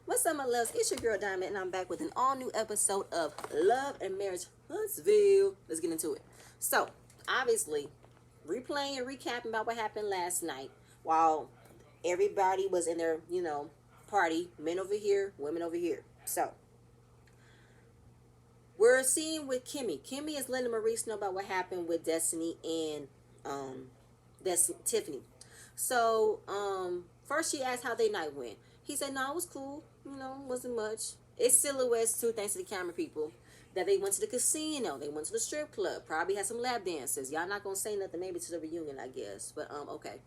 What's up, my loves? It's your girl Diamond, and I'm back with an all-new episode of Love and Marriage Huntsville. Let's get into it. So, obviously, replaying and recapping about what happened last night while everybody was in their, party. Men over here, women over here. So, we're seeing with Kimmy. Kimmy is letting Maurice know about what happened with Destiny and Tiffany. So, first she asked how their night went. He said, no, it was cool. Wasn't much. It's silhouettes too, thanks to the camera people. That they went to the casino. They went to the strip club. Probably had some lap dances. Y'all not going to say nothing maybe to the reunion, I guess. But, okay.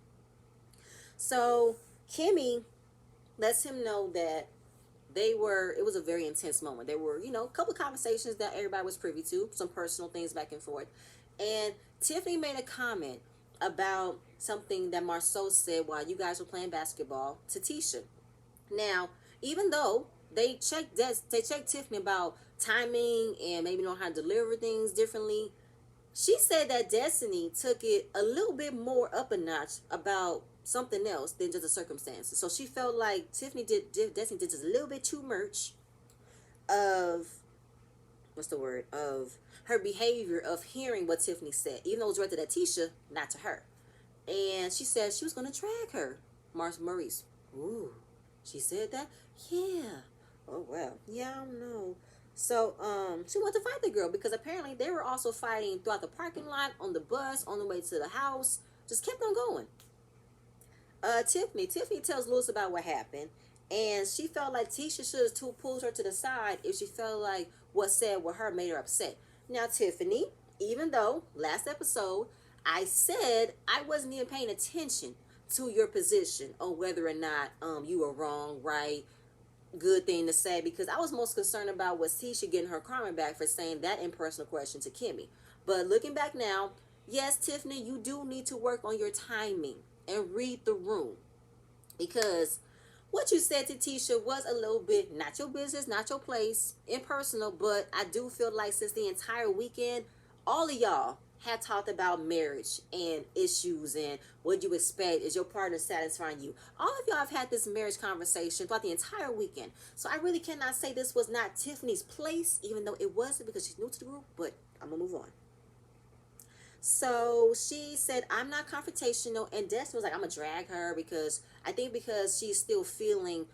So, Kimmy lets him know that it was a very intense moment. There were, a couple of conversations that everybody was privy to. Some personal things back and forth. And Tiffany made a comment about something that Marceau said while you guys were playing basketball to Tisha. Now, even though they checked Tiffany about timing and maybe know how to deliver things differently, she said that Destiny took it a little bit more up a notch about something else than just the circumstances. So she felt like Destiny did just a little bit too much of of her behavior of hearing what Tiffany said, even though it was directed at Tisha, not to her. And she said she was going to drag her, Maurice. Ooh, she said that? Yeah. Oh, well. Yeah, I don't know. So, she wanted to fight the girl because apparently they were also fighting throughout the parking lot, on the bus, on the way to the house. Just kept on going. Tiffany tells Lewis about what happened, and she felt like Tisha should have pulled her to the side if she felt like what said with her made her upset. Now, Tiffany, even though last episode I said I wasn't even paying attention to your position on whether or not you were wrong, right, good thing to say, because I was most concerned about was Tisha getting her karma back for saying that impersonal question to Kimmy. But looking back now, yes, Tiffany, you do need to work on your timing and read the room, because what you said to Tisha was a little bit not your business, not your place, impersonal. But I do feel like since the entire weekend, all of y'all have talked about marriage and issues and what you expect. Is your partner satisfying you? All of y'all have had this marriage conversation throughout the entire weekend. So I really cannot say this was not Tiffany's place, even though it wasn't, because she's new to the group. But I'm gonna move on. So she said, I'm not confrontational. And Destiny was like, I'm going to drag her because she's still feeling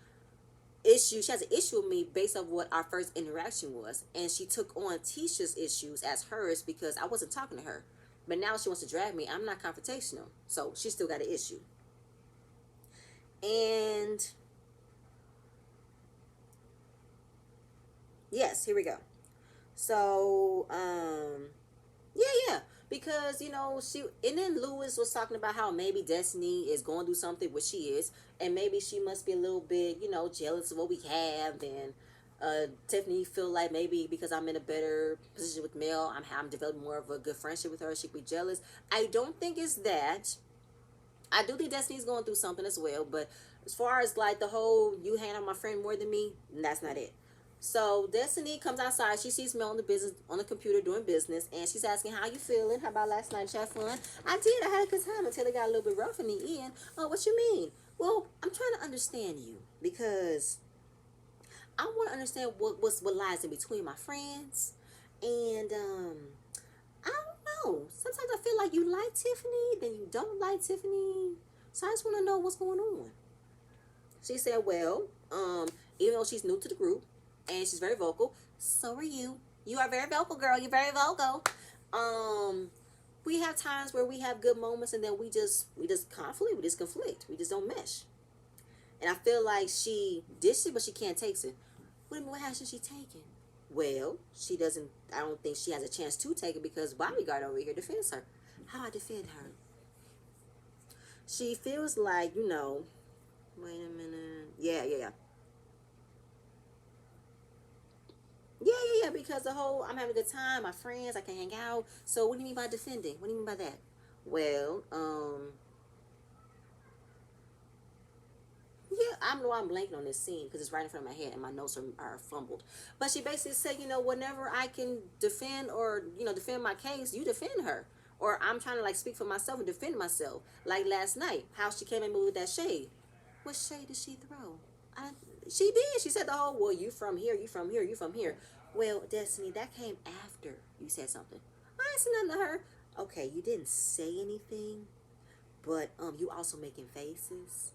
issues. She has an issue with me based on what our first interaction was. And she took on Tisha's issues as hers because I wasn't talking to her. But now she wants to drag me. I'm not confrontational. So she still got an issue. And yes, here we go. So, yeah. Because, and then Lewis was talking about how maybe Destiny is going through something, which she is, and maybe she must be a little bit, jealous of what we have, and Tiffany feel like maybe because I'm in a better position with Mel, I'm developing more of a good friendship with her, she'd be jealous. I don't think it's that. I do think Destiny's going through something as well, but as far as like the whole you hang on my friend more than me, that's not it. So Destiny comes outside. She sees Mel on the computer doing business, and she's asking, "How you feeling? How about last night? Did you have fun?" I did. I had a good time until it got a little bit rough in the end. Oh, what you mean? Well, I'm trying to understand you because I want to understand what lies in between my friends, and I don't know. Sometimes I feel like you like Tiffany, then you don't like Tiffany. So I just want to know what's going on. She said, "Well, even though she's new to the group." And she's very vocal. So are you. You are very vocal, girl. You're very vocal. We have times where we have good moments, and then we just conflict. We just conflict. We just don't mesh. And I feel like she did it, but she can't take it. What has she taken? Well, she doesn't. I don't think she has a chance to take it because Bodyguard over here defends her. How do I defend her? She feels like Wait a minute. Yeah. Yeah, because the whole I'm having a good time, my friends, I can hang out. So what do you mean by defending? What do you mean by that? Well, yeah, I'm blanking on this scene because it's right in front of my head and my notes are fumbled. But she basically said, whenever I can defend or, defend my case, you defend her. Or I'm trying to like speak for myself and defend myself. Like last night, how she came and moved with that shade. What shade did she throw? She did. She said the whole, well, you from here, you from here, you from here. Well, Destiny, that came after you said something. I ain't said nothing to her. Okay, you didn't say anything, but you also making faces.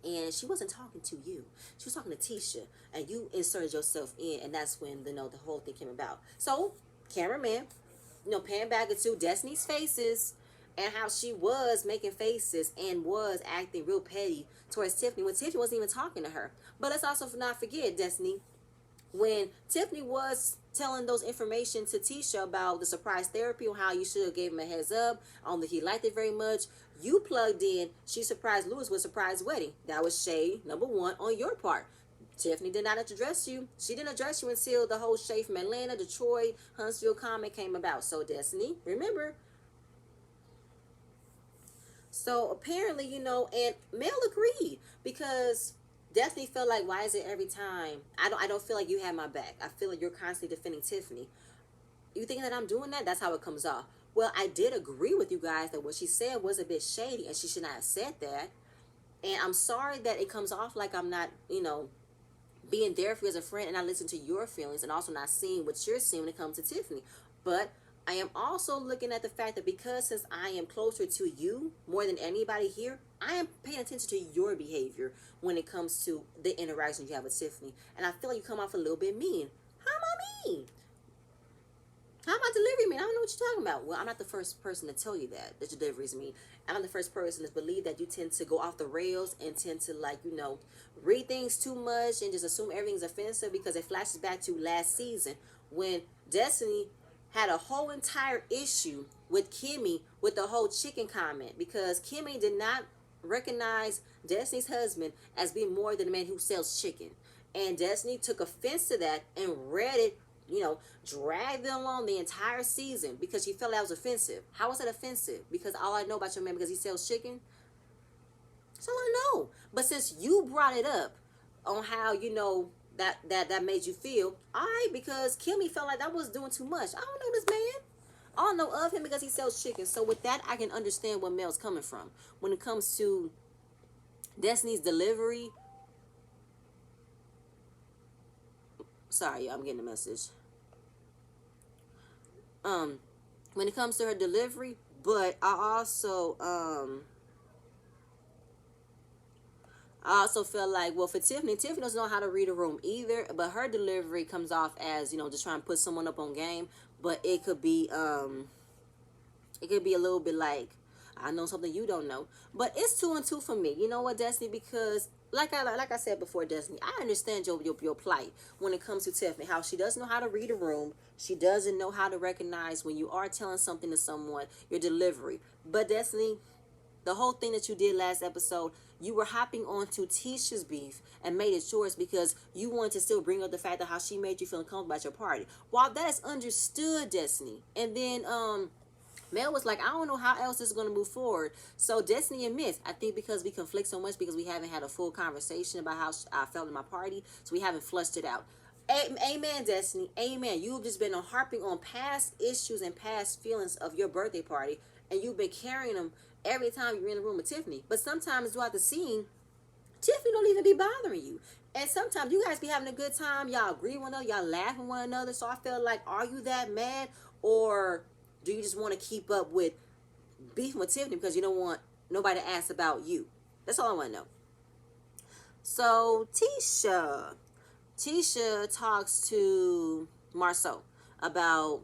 And she wasn't talking to you. She was talking to Tisha, and you inserted yourself in, and that's when the whole thing came about. So, cameraman, pan back into Destiny's faces and how she was making faces and was acting real petty towards Tiffany when Tiffany wasn't even talking to her. But let's also not forget, Destiny, when Tiffany was telling those information to Tisha about the surprise therapy or how you should have gave him a heads up on that he liked it very much, you plugged in, she surprised Lewis with a surprise wedding. That was shade number one on your part. Tiffany did not address you. She didn't address you until the whole shade from Atlanta, Detroit, Huntsville comment came about. So, Destiny, remember. So, apparently, and Mel agreed because Destiny felt like, why is it every time? I don't feel like you have my back. I feel like you're constantly defending Tiffany. You thinking that I'm doing that? That's how it comes off. Well, I did agree with you guys that what she said was a bit shady and she should not have said that. And I'm sorry that it comes off like I'm not, being there for you as a friend and I listen to your feelings and also not seeing what you're seeing when it comes to Tiffany. But I am also looking at the fact that because since I am closer to you more than anybody here, I am paying attention to your behavior when it comes to the interactions you have with Tiffany. And I feel like you come off a little bit mean. How am I mean? How am I delivering mean? I don't know what you're talking about. Well, I'm not the first person to tell you that your delivery is mean. I'm not the first person to believe that you tend to go off the rails and tend to read things too much and just assume everything's offensive because it flashes back to last season when Destiny had a whole entire issue with Kimmy with the whole chicken comment because Kimmy did not recognize Destiny's husband as being more than a man who sells chicken. And Destiny took offense to that and read it, dragged them along the entire season because she felt that was offensive. How was that offensive? Because all I know about your man because he sells chicken? That's all I know. But since you brought it up on how, that made you feel, all right, because Kimmy felt like that was doing too much. I don't know this man. All I know of him because he sells chicken. So with that, I can understand where Mel's coming from. When it comes to Destiny's delivery. Sorry, I'm getting a message. When it comes to her delivery, but I also feel like, well, for Tiffany doesn't know how to read a room either, but her delivery comes off as, just trying to put someone up on game, but it could be a little bit like, I know something you don't know, but it's 2 and 2 for me. You know what, Destiny? Because like I said before, Destiny, I understand your plight when it comes to Tiffany, how she doesn't know how to read a room. She doesn't know how to recognize when you are telling something to someone, your delivery. But Destiny, the whole thing that you did last episode, you were hopping onto Tisha's beef and made it yours because you wanted to still bring up the fact of how she made you feel uncomfortable at your party. While that is understood, Destiny, and then Mel was like, I don't know how else this is going to move forward. So Destiny admits, I think because we conflict so much because we haven't had a full conversation about how I felt in my party, so we haven't flushed it out. Amen, Destiny. Amen. You've just been harping on past issues and past feelings of your birthday party, and you've been carrying them every time you're in the room with Tiffany. But sometimes throughout the scene, Tiffany don't even be bothering you. And sometimes you guys be having a good time. Y'all agree with one another. Y'all laugh with one another. So I feel like, are you that mad? Or do you just want to keep up with beefing with Tiffany because you don't want nobody to ask about you? That's all I want to know. So Tisha talks to Marceau about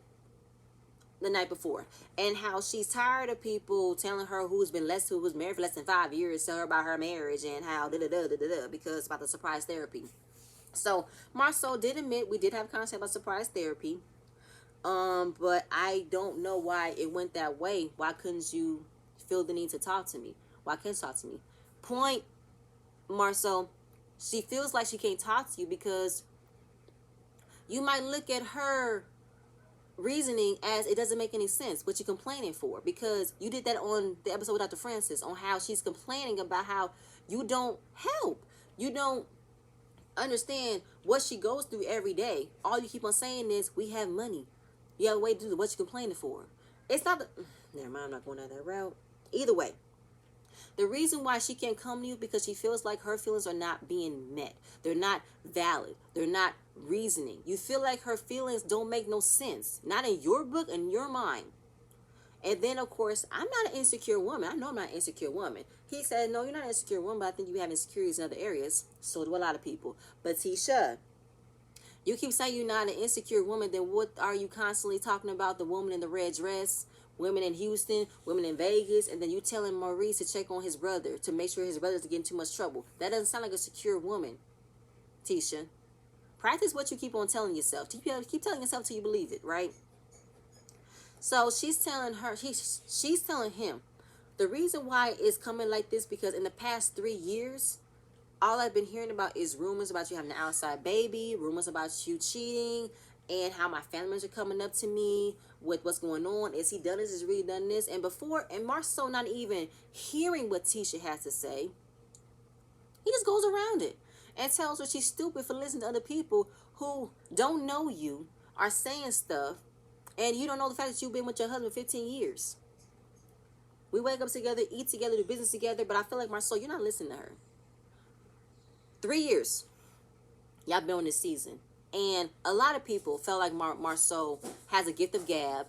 the night before and how she's tired of people telling her who was married for less than 5 years, tell her about her marriage and how because about the surprise therapy. So Marceau did admit we did have a conversation about surprise therapy. But I don't know why it went that way. Why couldn't you feel the need to talk to me? Why can't you talk to me? Point, Marceau, she feels like she can't talk to you because you might look at her reasoning as it doesn't make any sense what you're complaining for, because you did that on the episode with Dr. Francis on how she's complaining about how you don't help. You don't understand what she goes through every day. All you keep on saying is, we have money. You have a way to do what you're complaining for. It's not never mind, I'm not going down that route. Either way, The reason why she can't come to you because she feels like her feelings are not being met. They're not valid. They're not reasoning. You feel like her feelings don't make no sense. Not in your book, in your mind. And then, of course, I'm not an insecure woman. I know I'm not an insecure woman. He said, no, you're not an insecure woman, but I think you have insecurities in other areas. So do a lot of people. But Tisha, you keep saying you're not an insecure woman, then what are you constantly talking about? The woman in the red dress, women in Houston, women in Vegas, and then you telling Maurice to check on his brother to make sure his brother's getting too much trouble. That doesn't sound like a secure woman, Tisha. Practice what you keep on telling yourself. Keep telling yourself till you believe it, right? So she's telling him the reason why it's coming like this because in the past 3 years, all I've been hearing about is rumors about you having an outside baby, rumors about you cheating, and how my family members are coming up to me with what's going on. Is he done this? Is he really done this? And Marceau not even hearing what Tisha has to say, he just goes around it and tells her she's stupid for listening to other people who don't know you, are saying stuff, and you don't know the fact that you've been with your husband 15 years. We wake up together, eat together, do business together, but I feel like Marceau, you're not listening to her. 3 years, y'all been on this season. And a lot of people felt like Marceau has a gift of gab.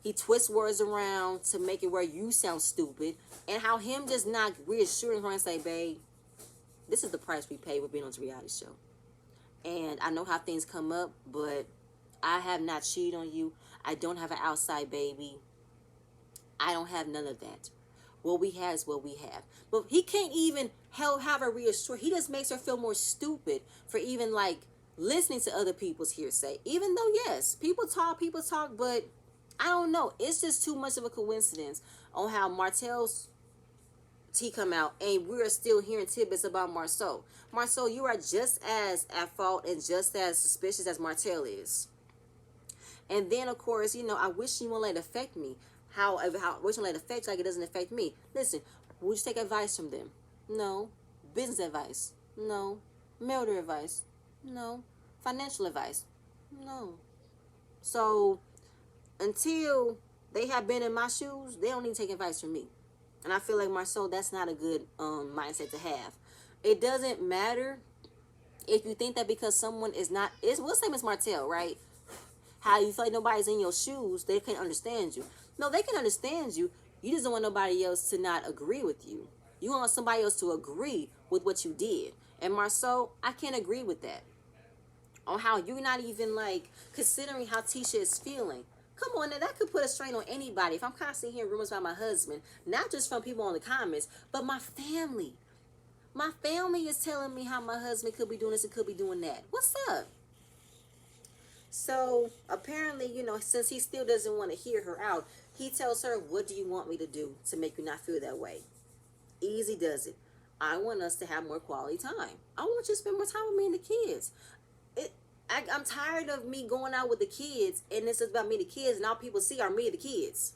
He twists words around to make it where you sound stupid. And how him just not reassuring her and say, babe, this is the price we pay for being on this reality show. And I know how things come up, but I have not cheated on you. I don't have an outside baby. I don't have none of that. What we have is what we have. But he can't even have her reassure. He just makes her feel more stupid for even like listening to other people's hearsay. Even though, yes, people talk, but I don't know. It's just too much of a coincidence on how Martell's tea come out and we're still hearing tidbits about Marceau. Marceau, you are just as at fault and just as suspicious as Martell is. And then, of course, I wish you won't let it affect me. How which one let it affect you like it doesn't affect me. Listen, would you take advice from them? No. Business advice? No. Marital advice? No. Financial advice? No. So until they have been in my shoes, they don't need to take advice from me. And I feel like Marceau, that's not a good mindset to have. It doesn't matter if you think that because someone is not, it's the same as Martell, right? How you feel like nobody's in your shoes, they can't understand you. No, they can understand you. You just don't want nobody else to not agree with you. You want somebody else to agree with what you did. And Marceau, I can't agree with that. On how you're not even like considering how Tisha is feeling. Come on, now that could put a strain on anybody. If I'm constantly hearing rumors about my husband, not just from people on the comments, but my family. My family is telling me how my husband could be doing this and could be doing that. What's up? So apparently, since he still doesn't want to hear her out, he tells her, what do you want me to do to make you not feel that way? Easy does it. I want us to have more quality time. I want you to spend more time with me and the kids. I'm tired of me going out with the kids and this is about me and the kids and all people see are me and the kids.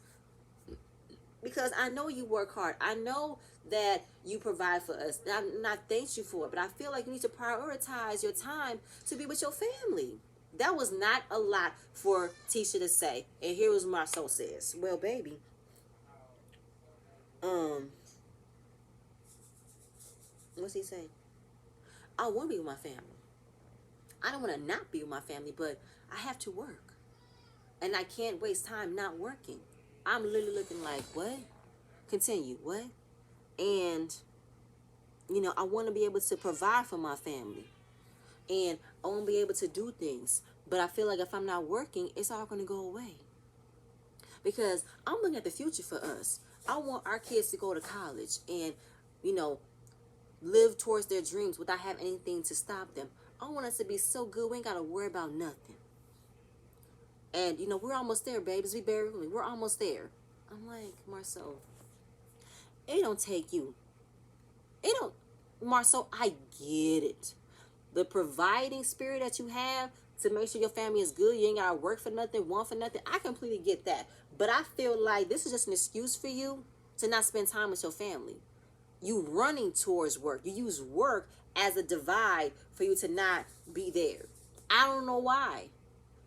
Because I know you work hard. I know that you provide for us. And I'm not thank you for it, but I feel like you need to prioritize your time to be with your family. That was not a lot for Tisha to say. And here was Marceau says, well, baby, what's he saying? I want to be with my family. I don't want to not be with my family, but I have to work. And I can't waste time not working. I'm literally looking like, what? Continue, what? And, I want to be able to provide for my family. And I want to be able to do things. But I feel like if I'm not working, it's all going to go away. Because I'm looking at the future for us. I want our kids to go to college and, live towards their dreams without having anything to stop them. I want us to be so good we ain't got to worry about nothing. And, we're almost there, babies. We're almost there. I'm like, Marceau, it don't take you. Marceau, I get it. The providing spirit that you have to make sure your family is good, you ain't got to work for nothing, want for nothing. I completely get that. But I feel like this is just an excuse for you to not spend time with your family. You running towards work. You use work as a divide for you to not be there. I don't know why.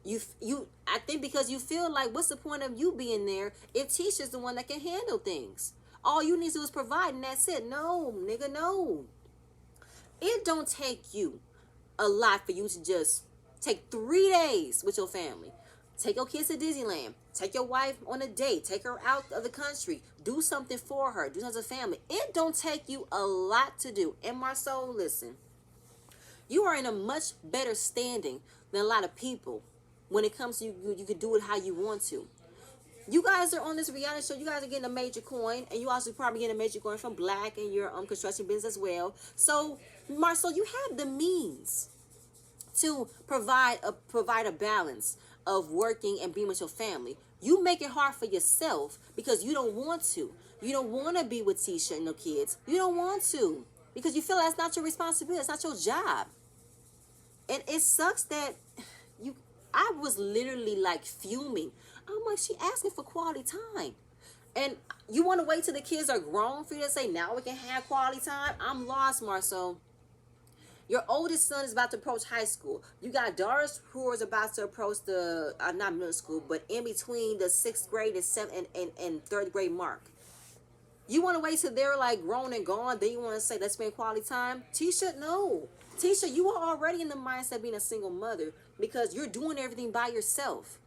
I think because you feel like, what's the point of you being there if Tisha's the one that can handle things? All you need to do is provide, and that's it. No, nigga, no. It don't take you a lot for you to just take 3 days with your family. Take your kids to Disneyland. Take your wife on a date. Take her out of the country. Do something for her. Do something as a family. It don't take you a lot to do. And Marceau, listen, you are in a much better standing than a lot of people when it comes to you can do it how you want to. You guys are on this reality show. You guys are getting a major coin, and you also probably getting a major coin from Black and your construction business as well. So, Marceau, you have the means to provide a balance of working and being with your family. You make it hard for yourself because you don't want to. You don't want to be with Tisha and the kids. You don't want to because you feel that's not your responsibility. It's not your job. And it sucks that I was literally like fuming. I'm like, she asking for quality time. And you want to wait till the kids are grown for you to say, now we can have quality time? I'm lost, Marceau. Your oldest son is about to approach high school. You got daughters who is about to approach the, not middle school, but in between the 6th grade and 7th and 3rd grade mark. You want to wait till they're like grown and gone, then you want to say, let's spend quality time? Tisha, no. Tisha, you are already in the mindset of being a single mother because you're doing everything by yourself.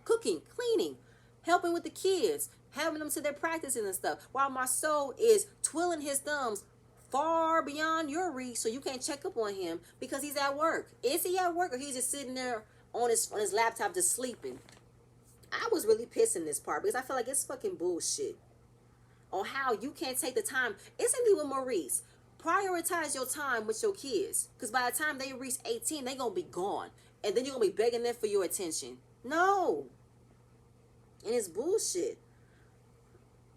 Cooking, cleaning, helping with the kids, having them to their practices and stuff. While Marceau is twirling his thumbs far beyond your reach, so you can't check up on him because he's at work. Is he at work or he's just sitting there on his laptop just sleeping? I was really pissed in this part because I feel like it's fucking bullshit on how you can't take the time. It's in with Maurice. Prioritize your time with your kids because by the time they reach 18, they're going to be gone. And then you're going to be begging them for your attention. No. And it's bullshit.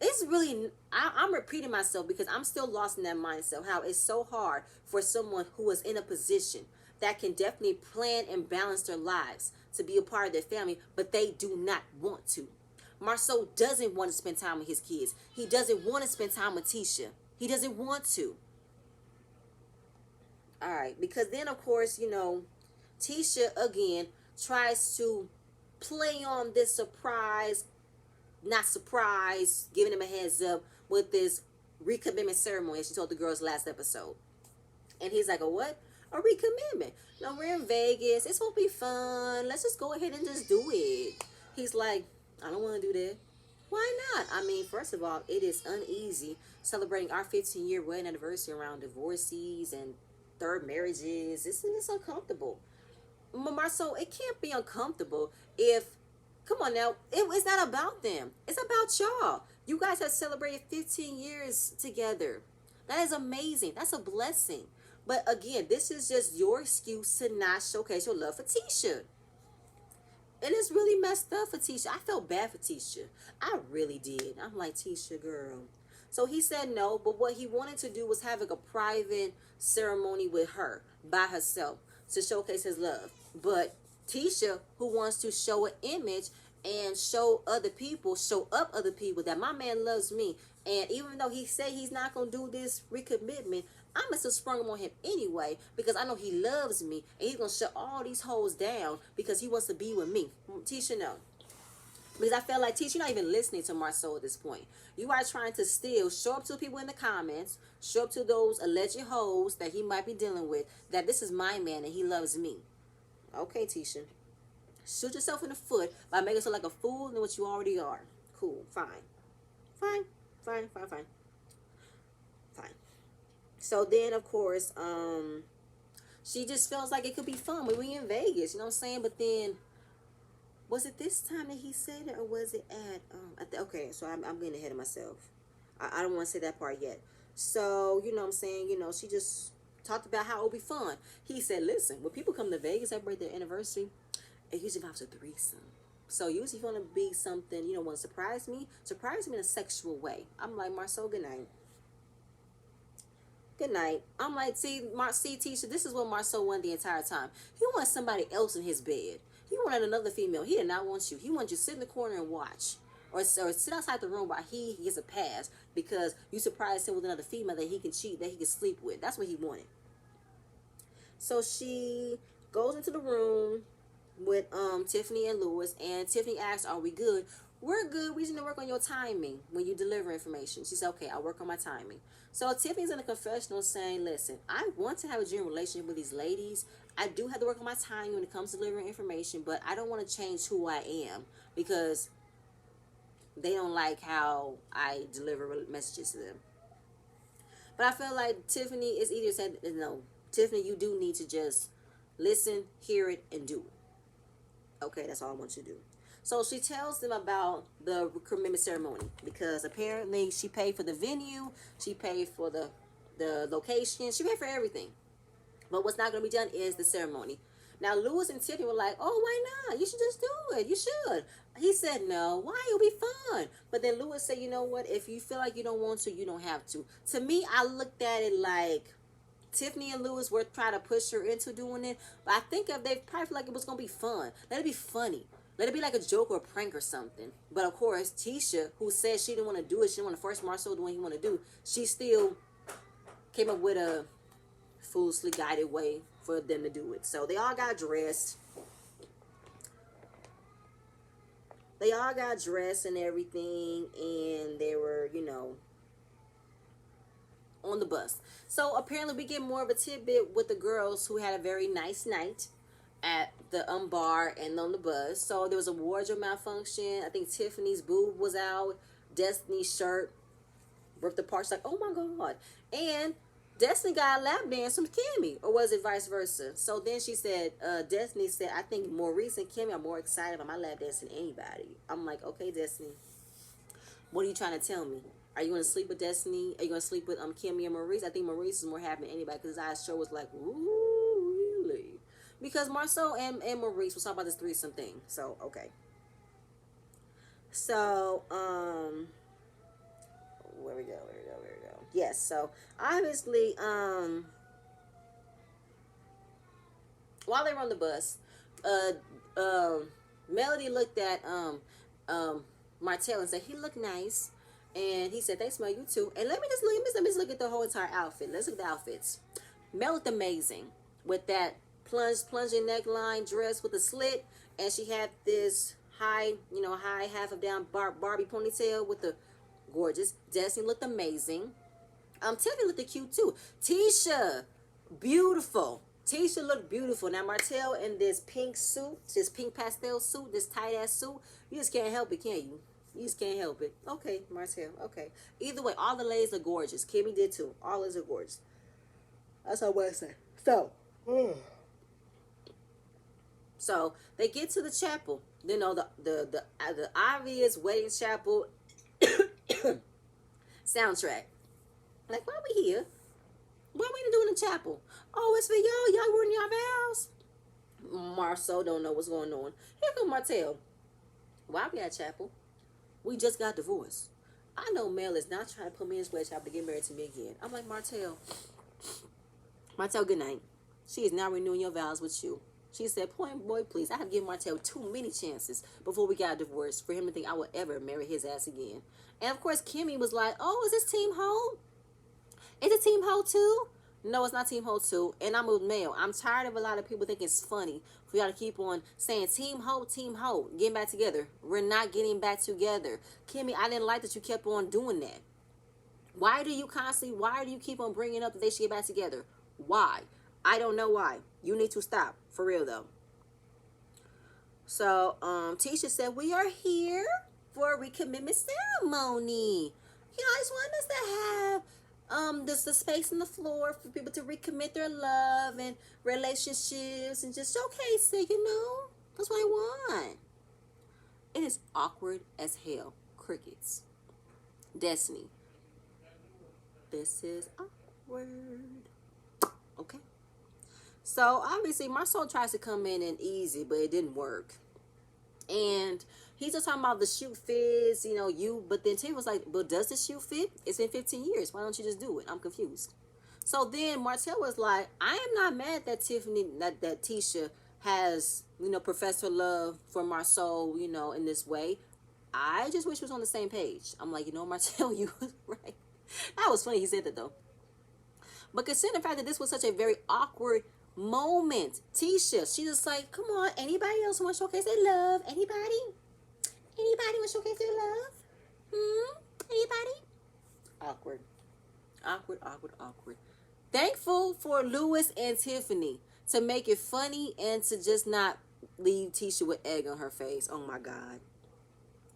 It's really, I'm repeating myself because I'm still lost in that mindset. How it's so hard for someone who is in a position that can definitely plan and balance their lives to be a part of their family, but they do not want to. Marceau doesn't want to spend time with his kids. He doesn't want to spend time with Tisha. He doesn't want to. All right, because then, of course, Tisha, again, tries to play on this not surprise, giving him a heads up with this recommitment ceremony she told the girls last episode. And he's like, a what? A recommitment. No, we're in Vegas. It's going to be fun. Let's just go ahead and just do it. He's like, I don't want to do that. Why not? I mean, first of all, it is uneasy celebrating our 15-year wedding anniversary around divorcees and third marriages. It's uncomfortable. Marceau, it can't be uncomfortable if, come on now, it's not about them. It's about y'all. You guys have celebrated 15 years together. That is amazing. That's a blessing. But again, this is just your excuse to not showcase your love for Tisha. And it's really messed up for Tisha. I felt bad for Tisha. I really did. I'm like, Tisha, girl. So he said no, but what he wanted to do was have like a private ceremony with her by herself to showcase his love. But Tisha, who wants to show an image and show up other people that my man loves me. And even though he said he's not going to do this recommitment, I'm going to sprung him on him anyway because I know he loves me and he's going to shut all these hoes down because he wants to be with me. Tisha, no. Because I felt like, Tisha, you're not even listening to Marceau at this point. You are trying to still show up to people in the comments, show up to those alleged hoes that he might be dealing with, that this is my man and he loves me. Okay, Tisha. Shoot yourself in the foot by making yourself like a fool than what you already are. Cool. Fine. So then, of course, she just feels like it could be fun when we in Vegas. You know what I'm saying? But then, was it this time that he said it, or was it at okay, so I'm getting ahead of myself. I don't want to say that part yet. So, you know what I'm saying? She just talked about how it would be fun. He said, listen, when people come to Vegas, celebrate their anniversary, it usually involves a threesome. So usually if you want to be something, want to surprise me in a sexual way. I'm like, Marceau, good night. Good night. I'm like, see, Tisha, this is what Marceau wanted the entire time. He wanted somebody else in his bed. He wanted another female. He did not want you. He wanted you to sit in the corner and watch. Or sit outside the room while he gets a pass because you surprised him with another female that he can cheat, that he can sleep with. That's what he wanted. So she goes into the room with Tiffany and Louis, and Tiffany asks, are we good? we're good. We just need to work on your timing when you deliver information. She said, okay, I'll work on my timing. So Tiffany's in the confessional saying, listen, I want to have a genuine relationship with these ladies. I do have to work on my timing when it comes to delivering information, but I don't want to change who I am because they don't like how I deliver messages to them. But I feel like Tiffany is either saying, no, Tiffany, you do need to just listen, hear it, and do it. Okay, that's all I want you to do. So she tells them about the commitment ceremony because apparently she paid for the venue, she paid for the location, she paid for everything. But what's not going to be done is the ceremony. Now, Lewis and Tiffany were like, oh, why not? You should just do it. You should. He said, no. Why? It'll be fun. But then Lewis said, you know what? If you feel like you don't want to, you don't have to. To me, I looked at it like Tiffany and Lewis were trying to push her into doing it. But I think if they probably feel like it was going to be fun. Let it be funny. Let it be like a joke or a prank or something. But of course, Tisha, who said she didn't want to do it, she didn't want to force Marcel to do what he wanted to do, she still came up with a foolishly guided way for them to do it. So they all got dressed. They all got dressed and everything, and they were, on the bus. So apparently we get more of a tidbit with the girls who had a very nice night at the bar and on the bus. So there was a wardrobe malfunction. I think Tiffany's boob was out. Destiny's shirt ripped apart. She's like, oh my God. And Destiny got a lap dance from Kimmy, or was it vice versa? So then she said, Destiny said, I think Maurice and Kimmy are more excited about my lap dance than anybody. I'm like, okay, Destiny, what are you trying to tell me? Are you going to sleep with Destiny? Are you going to sleep with Kimmy and Maurice? I think Maurice is more happy than anybody because his eyes sure was like, ooh, really? Because Marcel and Maurice was talking about this threesome thing. So, okay. So, where we go. Yes, so obviously, while they were on the bus, Melody looked at Martell and said, he looked nice. And he said, they smell you too. And let me just look at the whole entire outfit. Let's look at the outfits. Mel looked amazing with that plunging neckline dress with a slit. And she had this high half of down Barbie ponytail with the gorgeous. Destiny looked amazing. Tiffany looked cute too. Tisha, beautiful. Tisha looked beautiful. Now Martell in this pink suit, this pink pastel suit, this tight ass suit, you just can't help it, can you? You just can't help it. Okay, Martell, okay. Either way, all the ladies look gorgeous. Kimmy did too. All ladies are gorgeous. That's all I want to say. So they get to the chapel. You know, the obvious wedding chapel soundtrack. Like, why are we here? What are we doing in the chapel? Oh, it's for y'all. Y'all were in your vows. Marceau don't know what's going on. Here come Martell. Why we at chapel? We just got divorced. I know Mel is not trying to put me in this chapel to get married to me again. I'm like, Martell, good night. She is not renewing your vows with you. She said, point boy, please. I have given Martell too many chances before we got divorced for him to think I would ever marry his ass again. And of course, Kimmy was like, oh, is this Team Ho? Is it Team Ho too? No, it's not Team Ho too. And I'm with Mel. I'm tired of a lot of people thinking it's funny for y'all to keep on saying Team Ho, getting back together. We're not getting back together. Kimmy, I didn't like that you kept on doing that. Why do you keep on bringing up that they should get back together? Why? I don't know why. You need to stop. For real though. So, Tisha said, we are here for a recommitment ceremony. I just want us to have the space on the floor for people to recommit their love and relationships and just showcase it, That's what I want. It is awkward as hell. Crickets. Destiny. This is awkward. Okay. So, obviously, Marcel tries to come in and easy, but it didn't work. And he's just talking about the shoot fits, but then Tim was like, but does the shoot fit? It's been 15 years. Why don't you just do it? I'm confused. So then Martell was like, I am not mad that that Tisha has, professed her love for Marceau, in this way. I just wish we was on the same page. I'm like, Martell, you was right. That was funny he said that though. But considering the fact that this was such a very awkward moment, Tisha, she just like, come on, anybody else want to showcase their love? Anybody Anybody want to showcase their love? Anybody? Awkward. Awkward, awkward, awkward. Thankful for Lewis and Tiffany to make it funny and to just not leave Tisha with egg on her face. Oh my God.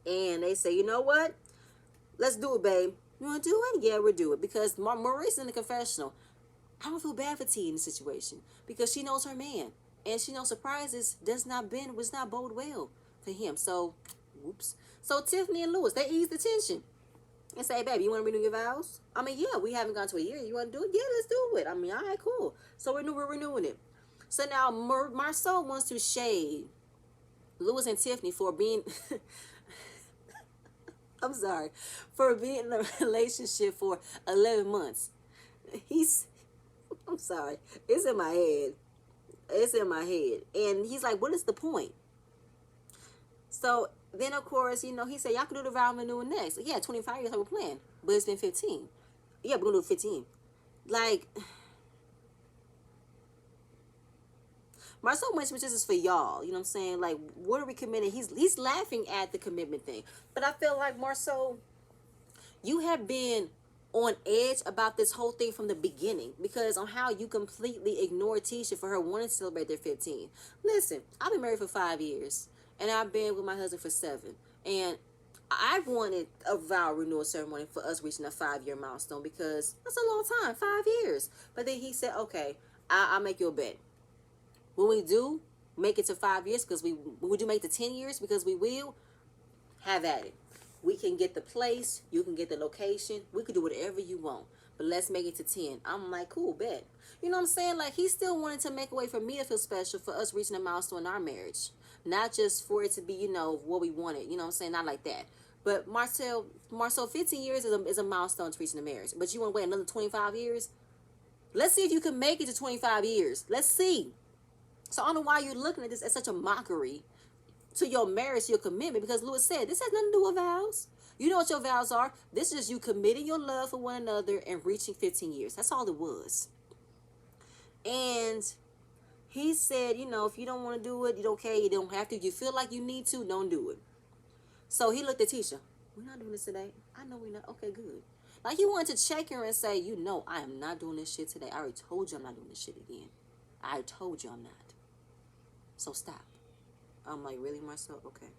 And they say, you know what? Let's do it, babe. You want to do it? Yeah, we'll do it. Because Maurice in the confessional, I don't feel bad for T in the situation because she knows her man. And she knows surprises was not bode well for him. So, whoops. So Tiffany and Lewis, they ease the tension and say, baby, you want to renew your vows? I mean, yeah, we haven't gone to a year. You want to do it? Yeah, let's do it. I mean, all right, cool. So we're renewing it. So now Marceau wants to shade Lewis and Tiffany for being, I'm sorry, for being in a relationship for 11 months. I'm sorry, it's in my head. It's in my head. And he's like, what is the point? So then, of course, he said, y'all can do the vow renewal next. Yeah, 25 years I would plan. But it's been 15. Yeah, we're going to do 15. Like, Marcel Wentz, which is for y'all. You know what I'm saying? Like, what are we committing? He's laughing at the commitment thing. But I feel like, Marcel, you have been on edge about this whole thing from the beginning because on how you completely ignored Tisha for her wanting to celebrate their 15. Listen, I've been married for 5 years and I've been with my husband for 7. And I wanted a vow renewal ceremony for us reaching a 5-year milestone because that's a long time, 5 years. But then he said, okay, I'll make you a bet. When we do make it to 5 years, because we do make the 10 years, because we will, have at it. We can get the place, you can get the location, we could do whatever you want. But let's make it to 10. I'm like, cool, bet. You know what I'm saying? Like, he still wanted to make a way for me to feel special for us reaching a milestone in our marriage. Not just for it to be, what we wanted. You know what I'm saying? Not like that. But Marcel, 15 years is a milestone to reaching a marriage. But you want to wait another 25 years? Let's see if you can make it to 25 years. Let's see. So I don't know why you're looking at this as such a mockery to your marriage, your commitment, because Lewis said this has nothing to do with vows. You know what your vows are. This is you committing your love for one another and reaching 15 years. That's all it was. And he said, if you don't want to do it, you don't care, you don't have to. If you feel like you need to, don't do it. So he looked at Tisha. We're not doing this today. I know we're not. Okay, good. Like, he wanted to check her and say, I am not doing this shit today. I already told you I'm not doing this shit again. I told you I'm not. So stop. I'm like, really, Marcel? Okay.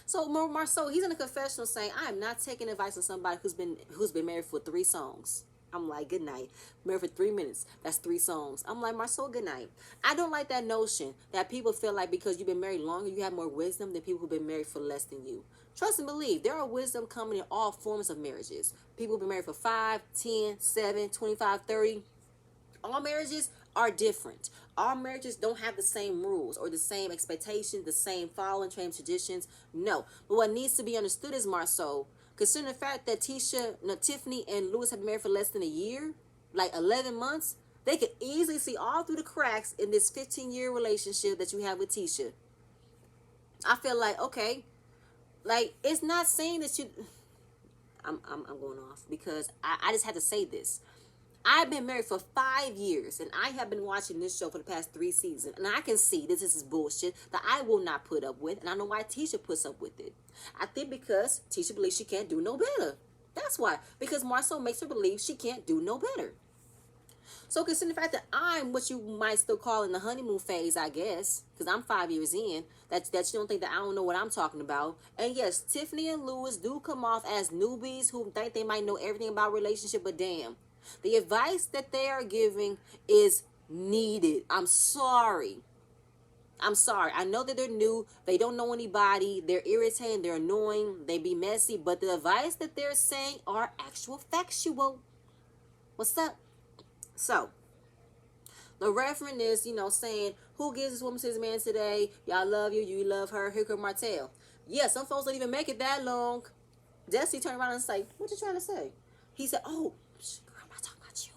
So Marcel, he's in a confessional saying, I am not taking advice from somebody who's been married for 3 songs. I'm like, good night. Married for 3 minutes. That's 3 songs. I'm like, Marcel, good night. I don't like that notion that people feel like because you've been married longer, you have more wisdom than people who've been married for less than you. Trust and believe, there are wisdom coming in all forms of marriages. People who've been married for 5, 10, 7, 25, 30. All marriages are different. All marriages don't have the same rules or the same expectations, the same following, same traditions. No. But what needs to be understood is, Marceau, considering the fact that Tiffany and Lewis have been married for less than a year, like 11 months, they could easily see all through the cracks in this 15-year relationship that you have with Tisha. I feel like, okay, like, it's not saying that you... I'm going off because I just had to say this. I've been married for 5 years, and I have been watching this show for the past 3 seasons, and I can see this is bullshit that I will not put up with, and I know why Tisha puts up with it. I think because Tisha believes she can't do no better. That's why. Because Marcel makes her believe she can't do no better. So considering the fact that I'm what you might still call in the honeymoon phase, I guess, because I'm 5 years in, that you don't think that I don't know what I'm talking about. And yes, Tiffany and Lewis do come off as newbies who think they might know everything about relationship, but damn. The advice that they are giving is needed. I'm sorry. I know that they're new. They don't know anybody. They're irritating. They're annoying. They be messy. But the advice that they're saying are actual factual. What's up? So, the referent is, saying, who gives this woman to his man today? Y'all love you. You love her. Here come Martell. Yeah, some folks don't even make it that long. Desi turned around and said, what you trying to say? He said, oh, girl, I'm not talking about you.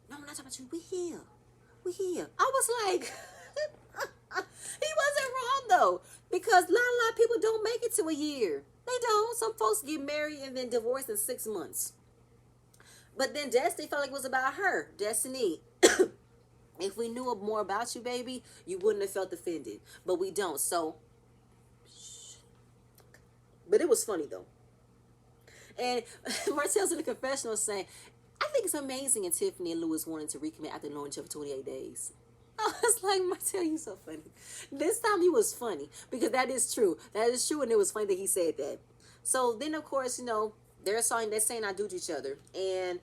No, I'm not talking about you. We here. I was like, he wasn't wrong, though. Because a lot of people don't make it to a year. They don't. Some folks get married and then divorced in 6 months. But then Destiny felt like it was about her. Destiny, if we knew more about you, baby, you wouldn't have felt offended. But we don't. So, But it was funny though. And Martell's in the confessional saying, I think it's amazing and Tiffany and Lewis wanted to recommit after knowing each other for 28 days. I was like, Martell, you so funny. This time he was funny because that is true. That is true, and it was funny that he said that. So then, of course, they're saying I do to each other. And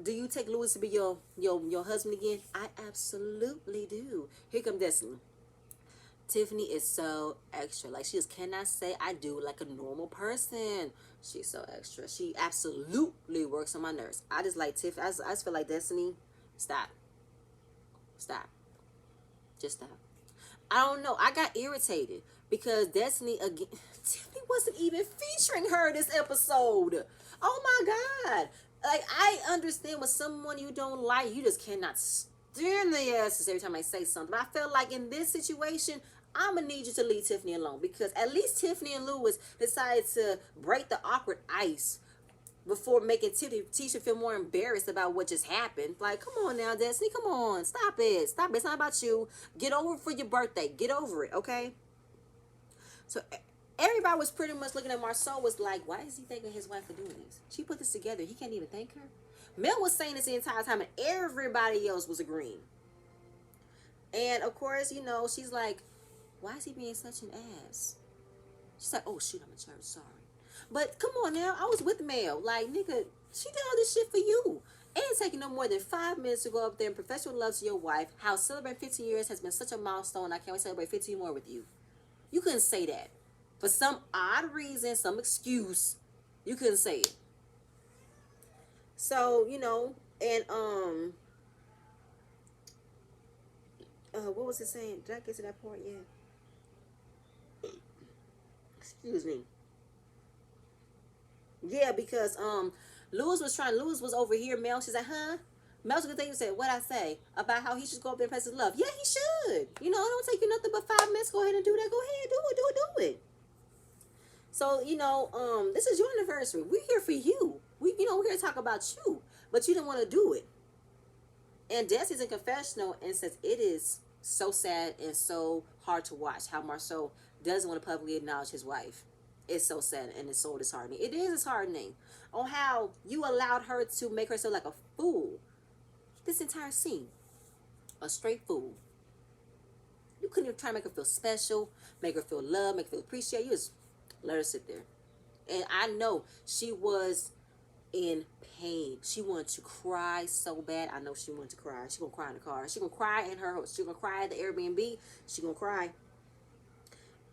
do you take Lewis to be your husband again? I absolutely do. Here come Destiny. Tiffany is so extra. Like, she just cannot say I do like a normal person. She's so extra. She absolutely works on my nerves. I just like Tiff. I just feel like Destiny, stop. Stop. Just stop. I don't know. I got irritated because Destiny, again, Tiffany wasn't even featuring her this episode. Oh my God. Like, I understand with someone you don't like, you just cannot stand their asses every time I say something. But I felt like in this situation, I'm going to need you to leave Tiffany alone because at least Tiffany and Lewis decided to break the awkward ice before making Tisha feel more embarrassed about what just happened. Like, come on now, Destiny. Come on. Stop it. Stop it. It's not about you. Get over it for your birthday. Get over it, okay? So everybody was pretty much looking at Marceau was like, why is he thanking his wife for doing this? She put this together. He can't even thank her. Mel was saying this the entire time and everybody else was agreeing. And, of course, she's like, why is he being such an ass? She's like, oh, shoot, I'm in church. Sorry. But come on now. I was with Mel. Like, nigga, she did all this shit for you. It ain't taking no more than 5 minutes to go up there and professional love to your wife. How celebrating 15 years has been such a milestone. I can't wait to celebrate 15 more with you. You couldn't say that. For some odd reason, some excuse, you couldn't say it. So, and, what was it saying? Did I get to that part yet? Excuse me. Yeah, because Lewis was over here. Mel, she's like, huh? Mel's a good thing you said. What I say about how he should go up there and press his love. Yeah, he should. It don't take you nothing but 5 minutes. Go ahead and do that. Go ahead, do it. So, this is your anniversary. We're here for you. We're here to talk about you. But you didn't want to do it. And Desi's in confessional and says it is so sad and so hard to watch how Marceau doesn't want to publicly acknowledge his wife. It's so sad and it's so disheartening. It is disheartening on how you allowed her to make herself like a fool. This entire scene. A straight fool. You couldn't even try to make her feel special, make her feel loved, make her feel appreciated. You just let her sit there. And I know she was in pain. She wanted to cry so bad. I know she wanted to cry. She gonna cry in the car. She gonna cry in her house. She gonna cry at the Airbnb. She gonna cry.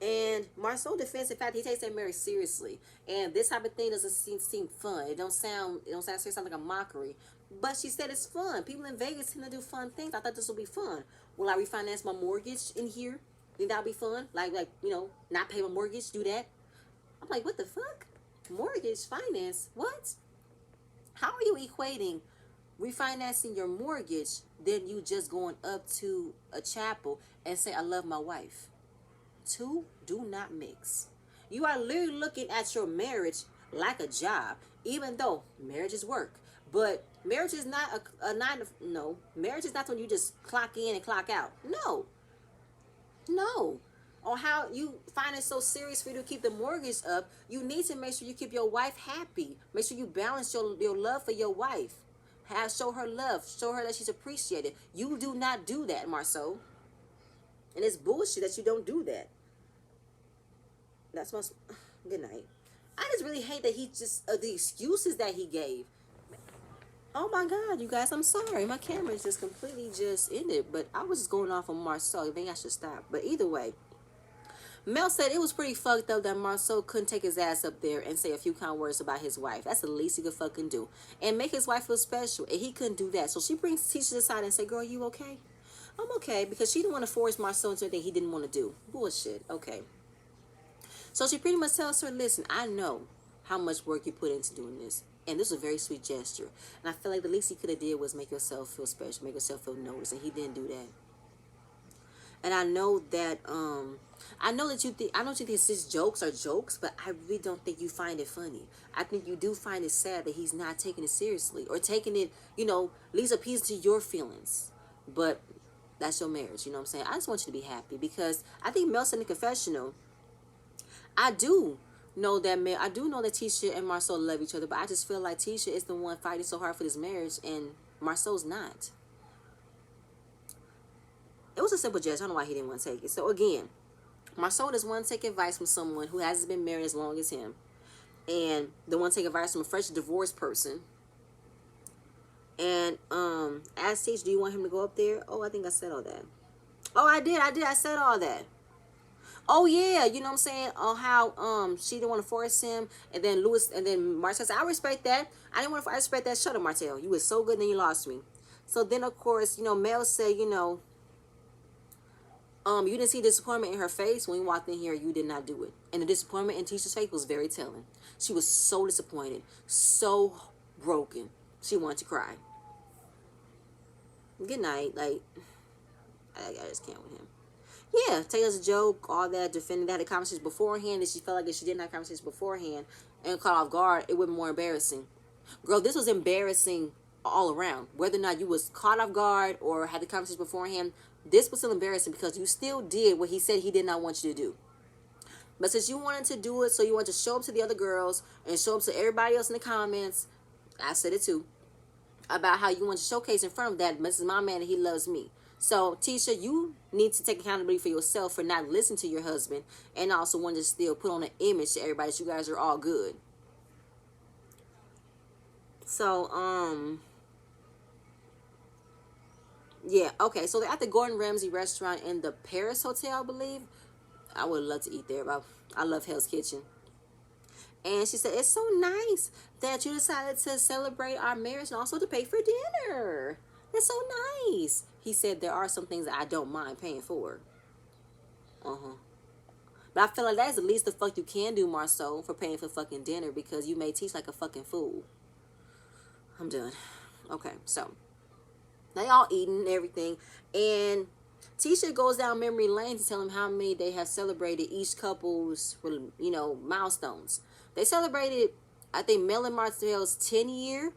And Marceau defends the fact that he takes that marriage seriously. And this type of thing doesn't seem fun. It don't sound like a mockery. But she said it's fun. People in Vegas tend to do fun things. I thought this would be fun. Will I refinance my mortgage in here? Think that'll be fun? Like, not pay my mortgage, do that. I'm like, what the fuck? Mortgage, finance, what? How are you equating refinancing your mortgage than you just going up to a chapel and say, I love my wife? Two do not mix. You are literally looking at your marriage like a job, even though marriage is work. But marriage is not no. Marriage is not when you just clock in and clock out. No. Or how you find it so serious for you to keep the mortgage up, you need to make sure you keep your wife happy. Make sure you balance your love for your wife. Show her love. Show her that she's appreciated. You do not do that, Marceau. And it's bullshit that you don't do that. That's my... Good night. I just really hate that he just... the excuses that he gave. Oh my God, you guys, I'm sorry. My camera is just completely just ended. But I was just going off on Marceau. Maybe I should stop. But either way, Mel said it was pretty fucked up that Marceau couldn't take his ass up there and say a few kind words about his wife. That's the least he could fucking do. And make his wife feel special. And he couldn't do that. So she brings Tisha aside and say, girl, you okay? I'm okay. Because she didn't want to force Marceau into anything he didn't want to do. Bullshit. Okay. So she pretty much tells her, listen, I know how much work you put into doing this. And this was a very sweet gesture. And I feel like the least he could have did was make yourself feel special, make yourself feel noticed. And he didn't do that. And I know that you think, I don't think his jokes are jokes, but I really don't think you find it funny. I think you do find it sad that he's not taking it seriously or taking it, leaves a piece to your feelings. But that's your marriage, you know what I'm saying? I just want you to be happy because I think Mel said in the confessional, I do know that man. I do know that Tisha and Marcel love each other, but I just feel like Tisha is the one fighting so hard for this marriage, and Marcel's not. It was a simple judge. I don't know why he didn't want to take it. So again, Marcel does want to take advice from someone who hasn't been married as long as him, and they want to take advice from a fresh divorced person. And ask Tisha, do you want him to go up there? Oh, I think I said all that. Oh, I did. I said all that. Oh yeah, you know what I'm saying? Oh, how she didn't want to force him, and then Lewis, and then Martel said, I respect that. I didn't want to. I respect that. Shut up, Martel. You was so good, then you lost me. So then, of course, Mel said, you didn't see disappointment in her face when you walked in here. You did not do it, and the disappointment in Tisha's face was very telling. She was so disappointed, so broken. She wanted to cry. Good night. Like, I just can't with him. Yeah, take as a joke, all that, defending. They had a conversation beforehand, and she felt like if she didn't have a conversation beforehand and caught off guard, it would be more embarrassing. Girl, this was embarrassing all around. Whether or not you was caught off guard or had the conversation beforehand, this was still embarrassing because you still did what he said he did not want you to do. But since you wanted to do it, so you wanted to show up to the other girls and show up to everybody else in the comments, I said it too, about how you want to showcase in front of that, this is my man and he loves me. So, Tisha, you need to take accountability for yourself for not listening to your husband and also want to still put on an image to everybody that you guys are all good. So, yeah, okay. So, they're at the Gordon Ramsay restaurant in the Paris Hotel, I believe. I would love to eat there. I love Hell's Kitchen. And she said, it's so nice that you decided to celebrate our marriage and also to pay for dinner. That's so nice. He said, there are some things that I don't mind paying for. But I feel like that's the least the fuck you can do, Marceau, for paying for fucking dinner because you may teach like a fucking fool. I'm done. Okay, so they all eating and everything. And Tisha goes down memory lane to tell him how many they have celebrated each couple's, milestones. They celebrated, I think, Mel and Marcel's 10 year.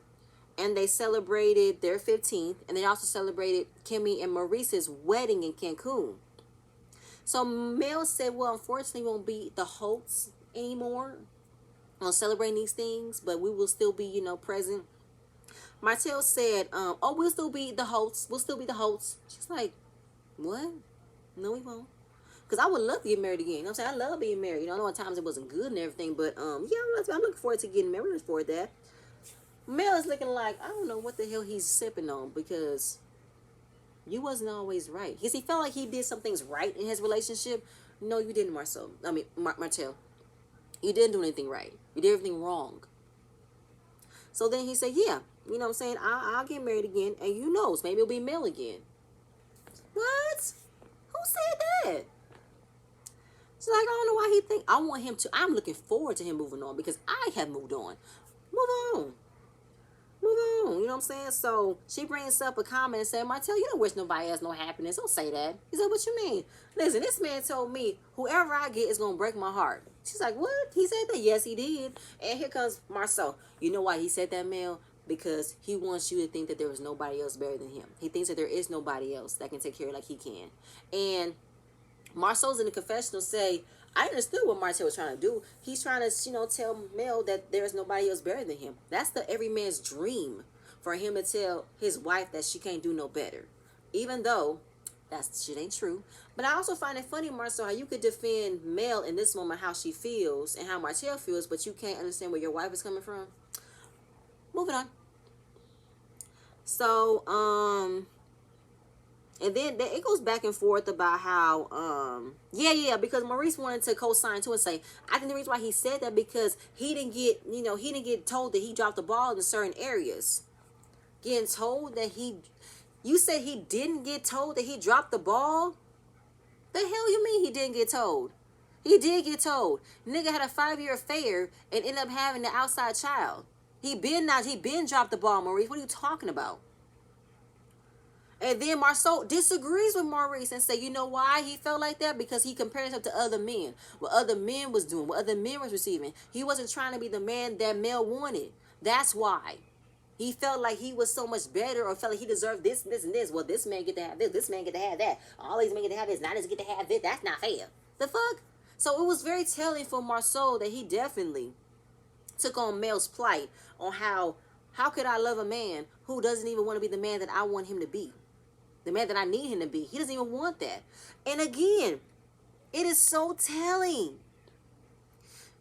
And they celebrated their 15th. And they also celebrated Kimmy and Maurice's wedding in Cancun. So Mel said, well, unfortunately, we won't be the Holtz anymore on celebrating these things. But we will still be, present. Martel said, we'll still be the Holtz. We'll still be the Holtz. She's like, what? No, we won't. Because I would love to get married again. You know what I'm saying? I love being married. I know at times it wasn't good and everything. But, I'm looking forward to getting married. I'm looking forward to that. Mel is looking like, I don't know what the hell he's sipping on because you wasn't always right. Because he felt like he did some things right in his relationship. No, you didn't, Martel. You didn't do anything right. You did everything wrong. So then he said, yeah, you know what I'm saying? I'll get married again. And you knows, maybe it'll be Mel again. What? Who said that? She's like, I don't know why he think. I'm looking forward to him moving on because I have moved on. Move on. Move on, you know what I'm saying? So she brings up a comment and said, Martel, you don't wish nobody else no happiness. Don't say that. He said, what you mean? Listen, this man told me whoever I get is going to break my heart. She's like, what? He said that? Yes, he did. And here comes Marceau. You know why he said that, Mel? Because he wants you to think that there is nobody else better than him. He thinks that there is nobody else that can take care of like he can. And Marceau's in the confessional say, I understood what Martel was trying to do. He's trying to, tell Mel that there is nobody else better than him. That's the every man's dream for him to tell his wife that she can't do no better. Even though that shit ain't true. But I also find it funny, Marcel, how you could defend Mel in this moment, how she feels and how Martel feels, but you can't understand where your wife is coming from. Moving on. So, and then it goes back and forth about how, because Maurice wanted to co-sign too and say, I think the reason why he said that because he didn't get told that he dropped the ball in certain areas. Getting told that you said he didn't get told that he dropped the ball? The hell you mean he didn't get told? He did get told. Nigga had a 5-year affair and ended up having the outside child. He been dropped the ball, Maurice. What are you talking about? And then Marceau disagrees with Maurice and say, you know why he felt like that? Because he compared himself to other men. What other men was doing, what other men was receiving. He wasn't trying to be the man that Mel wanted. That's why. He felt like he was so much better or felt like he deserved this, this, and this. Well, this man get to have this. This man get to have that. All these men get to have this. Not just get to have this. That's not fair. The fuck? So it was very telling for Marceau that he definitely took on Mel's plight on how could I love a man who doesn't even want to be the man that I want him to be, the man that I need him to be. He doesn't even want that. And again, it is so telling.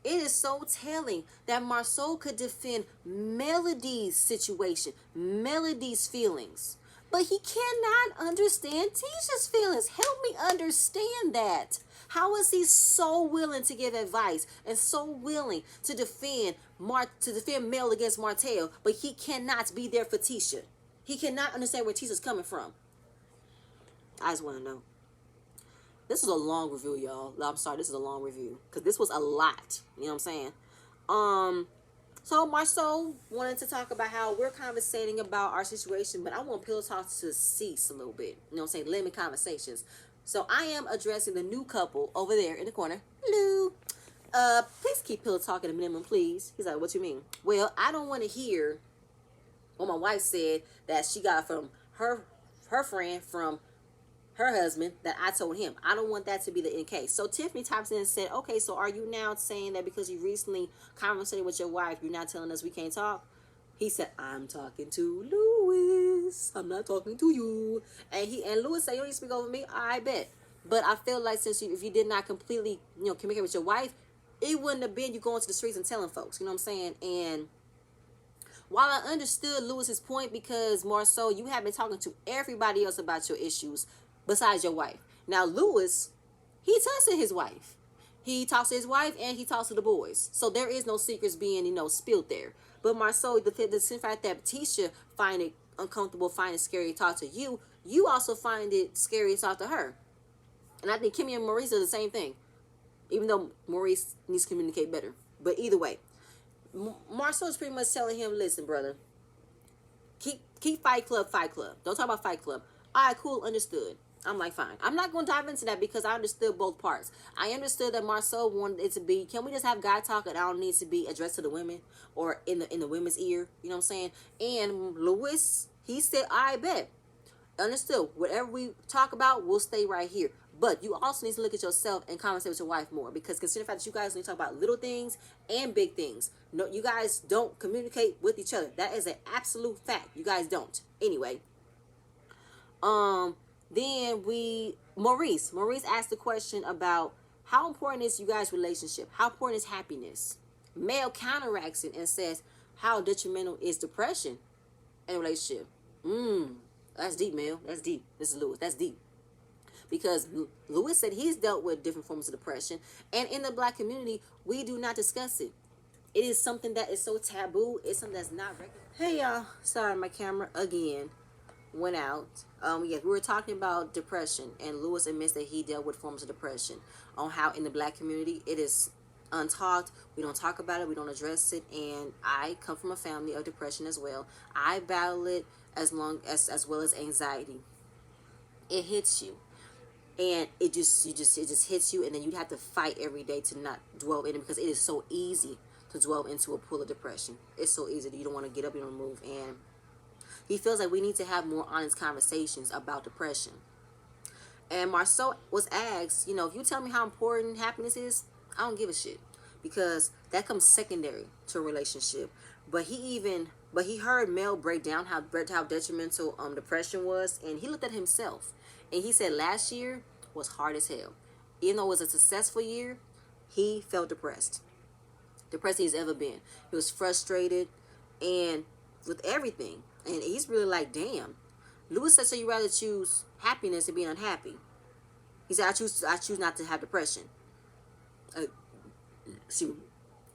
It is so telling that Marceau could defend Melody's situation, Melody's feelings. But he cannot understand Tisha's feelings. Help me understand that. How is he so willing to give advice and so willing to defend Mel against Martell, but he cannot be there for Tisha? He cannot understand where Tisha's coming from. I just want to know. This is a long review, y'all. I'm sorry, this is a long review because this was a lot. You know what I'm saying? So Marceau wanted to talk about how we're conversating about our situation, but I want Pillow Talk to cease a little bit. You know what I'm saying? Limit conversations. So I am addressing the new couple over there in the corner. Hello. Please keep Pillow Talk at a minimum, please. He's like, what you mean? Well, I don't want to hear what my wife said that she got from her friend from her husband that I told him. I don't want that to be the case. So Tiffany types in and said, okay, so are you now saying that because you recently conversated with your wife, you're not telling us we can't talk? He said, I'm talking to Louis. I'm not talking to you. And Louis said, you don't need to speak over me. I bet. But I feel like if you did not completely, communicate with your wife, it wouldn't have been you going to the streets and telling folks. You know what I'm saying? And while I understood Louis's point, because Marceau, you have been talking to everybody else about your issues besides your wife. Now, Louis, he talks to his wife. He talks to his wife and he talks to the boys. So there is no secrets being, spilled there. But Marceau, the fact that Tisha find it uncomfortable, find it scary to talk to you, you also find it scary to talk to her. And I think Kimmy and Maurice are the same thing. Even though Maurice needs to communicate better. But either way, Marceau is pretty much telling him, listen, brother, keep Fight Club. Don't talk about Fight Club. All right, cool, understood. I'm like, fine. I'm not going to dive into that because I understood both parts. I understood that Marceau wanted it to be, can we just have guy talk and I don't need to be addressed to the women or in the women's ear? You know what I'm saying? And Louis, he said, I bet. Understood. Whatever we talk about, we'll stay right here. But you also need to look at yourself and conversate with your wife more, because consider the fact that you guys need to talk about little things and big things. No, you guys don't communicate with each other. That is an absolute fact. You guys don't. Anyway, then Maurice asked the question about how important is you guys' relationship? How important is happiness? Mel counteracts it and says, how detrimental is depression in a relationship? That's deep, Mel. That's deep. This is Louis. That's deep. Because Louis said he's dealt with different forms of depression. And in the Black community, we do not discuss it. It is something that is so taboo. It's something that's not regular. Hey, y'all. Sorry, my camera again went out. Yes, we were talking about depression. And Louis admits that he dealt with forms of depression. On how in the Black community, it is untalked. We don't talk about it. We don't address it. And I come from a family of depression as well. I battle it as well as anxiety. It hits you. And it just hits you, and then you have to fight every day to not dwell in it, because it is so easy to dwell into a pool of depression. It's so easy that you don't want to get up, you don't move. And he feels like we need to have more honest conversations about depression. And Marceau was asked, if you tell me how important happiness is, I don't give a shit, because that comes secondary to a relationship. But he heard Mel break down how detrimental depression was, and he looked at himself. And he said last year was hard as hell. Even though it was a successful year, he felt depressed. Depressed he's ever been. He was frustrated and with everything. And he's really like, damn. Louis said, so you rather choose happiness than being unhappy? He said, I choose not to have depression.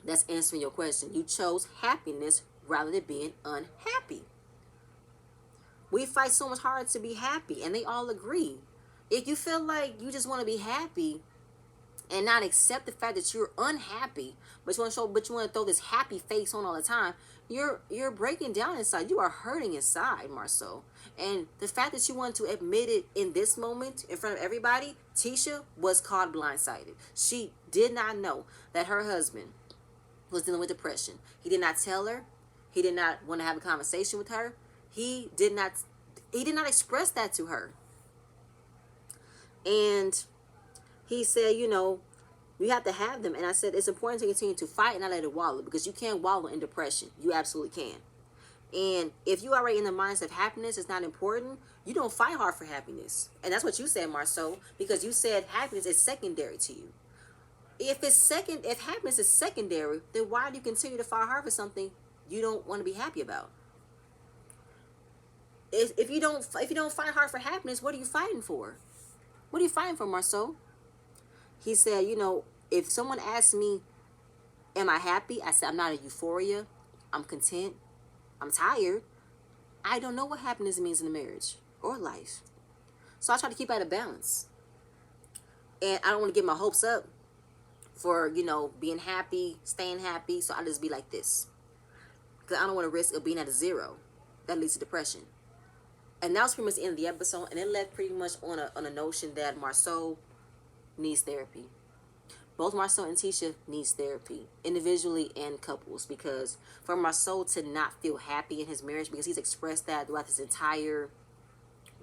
That's answering your question. You chose happiness rather than being unhappy. We fight so much harder to be happy, and they all agree. If you feel like you just want to be happy and not accept the fact that you're unhappy, but you want to throw this happy face on all the time, you're breaking down inside. You are hurting inside, Marceau. And the fact that you wanted to admit it in this moment in front of everybody, Tisha was caught blindsided. She did not know that her husband was dealing with depression. He did not tell her. He did not want to have a conversation with her. He did not express that to her. And he said, You have to have them. And I said it's important to continue to fight and not let it wallow, because you can't wallow in depression. You absolutely can. And if you already in the mindset of happiness is not important, you don't fight hard for happiness. And that's what you said, Marceau, because you said happiness is secondary to you. If happiness is secondary, then why do you continue to fight hard for something you don't want to be happy about? If you don't fight hard for happiness, what are you fighting for? What are you fighting for, Marceau? He said, if someone asks me, am I happy? I said, I'm not in euphoria. I'm content. I'm tired. I don't know what happiness means in a marriage or life. So I try to keep at a balance. And I don't want to get my hopes up for, being happy, staying happy. So I just be like this. Because I don't want to risk of being at a zero. That leads to depression. And that was pretty much the end of the episode. And it left pretty much on a notion that Marceau needs therapy. Both Marceau and Tisha needs therapy, individually and couples, because for Marceau to not feel happy in his marriage, because he's expressed that throughout this entire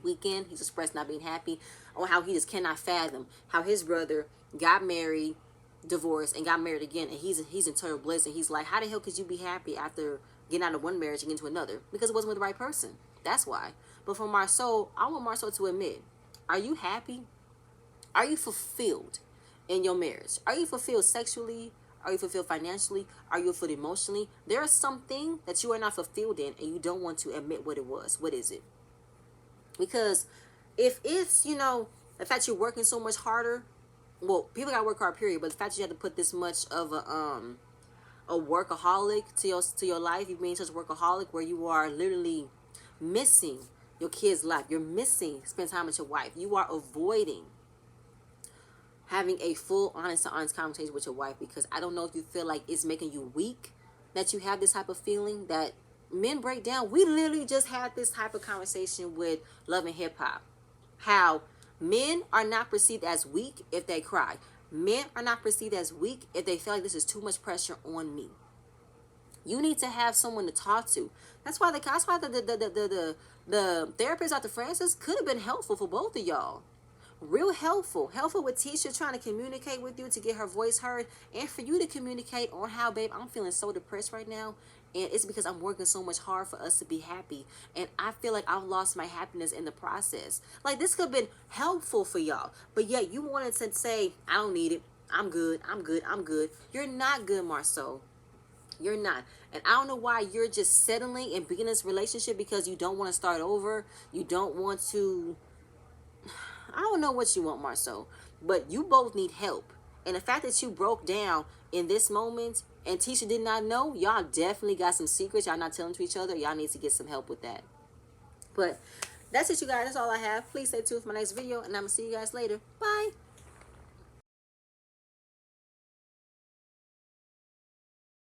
weekend, he's expressed not being happy, on how he just cannot fathom how his brother got married, divorced, and got married again, and he's in total bliss, and he's like, how the hell could you be happy after getting out of one marriage and getting into another? Because it wasn't with the right person. That's why. But for Marceau, I want Marceau to admit, are you happy? Are you fulfilled in your marriage? Are you fulfilled sexually? Are you fulfilled financially? Are you fulfilled emotionally? There is something that you are not fulfilled in, and you don't want to admit what it was. What is it? Because if it's, the fact you're working so much harder, well, people gotta work hard, period, but the fact that you have to put this much of a workaholic to your life, you being such a workaholic where you are literally missing your kid's life. You're missing spend time with your wife. You are avoiding having a full honest conversation with your wife, because I don't know if you feel like it's making you weak that you have this type of feeling that men break down. We literally just had this type of conversation with Love and Hip Hop. How men are not perceived as weak if they cry. Men are not perceived as weak if they feel like this is too much pressure on me. You need to have someone to talk to. That's why the therapist, Dr. Francis, could have been helpful for both of y'all. Real helpful with Tisha trying to communicate with you to get her voice heard, and for you to communicate on how, babe, I'm feeling so depressed right now, and it's because I'm working so much hard for us to be happy, and I feel like I've lost my happiness in the process. Like, this could have been helpful for y'all, but yet you wanted to say, I don't need it, I'm good. You're not good, Marceau. You're not. And I don't know why you're just settling and beginning this relationship, because you don't want to start over. You don't want to, I don't know what you want, Marceau, but you both need help. And the fact that you broke down in this moment and Tisha did not know, y'all definitely got some secrets y'all not telling to each other. Y'all need to get some help with that. But that's it, you guys. That's all I have. Please stay tuned for my next video, and I'm going to see you guys later. Bye.